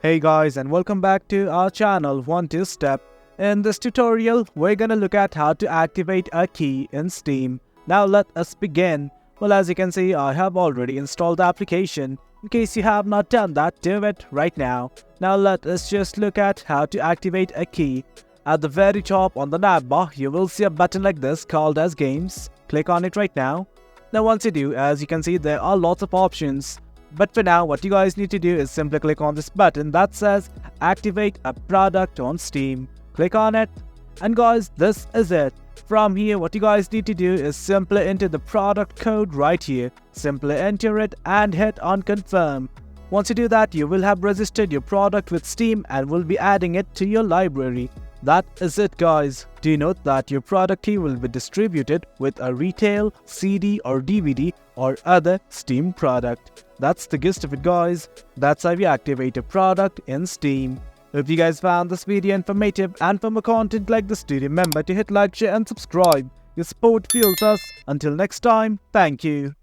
Hey guys, and welcome back to our channel 1-2-Step. In this tutorial, we're gonna look at how to activate a key in Steam. Now let us begin. Well, as you can see, I have already installed the application. In case you have not done that, do it right now. Now let us just look at how to activate a key. At the very top on the navbar, you will see a button like this called as Games. Click on it right now. Now once you do, as you can see, there are lots of options. But for now, what you guys need to do is simply click on this button that says Activate a product on Steam. Click on it. And guys, this is it. From here, what you guys need to do is simply enter the product code right here. Simply enter it and hit on confirm. Once you do that, you will have registered your product with Steam and will be adding it to your library. That is it, guys. Do note that your product key will be distributed with a retail, CD or DVD or other Steam product. That's the gist of it, guys. That's how you activate a product in Steam. If you guys found this video informative and for more content like this, do remember to hit like, share and subscribe. Your support fuels us. Until next time, thank you.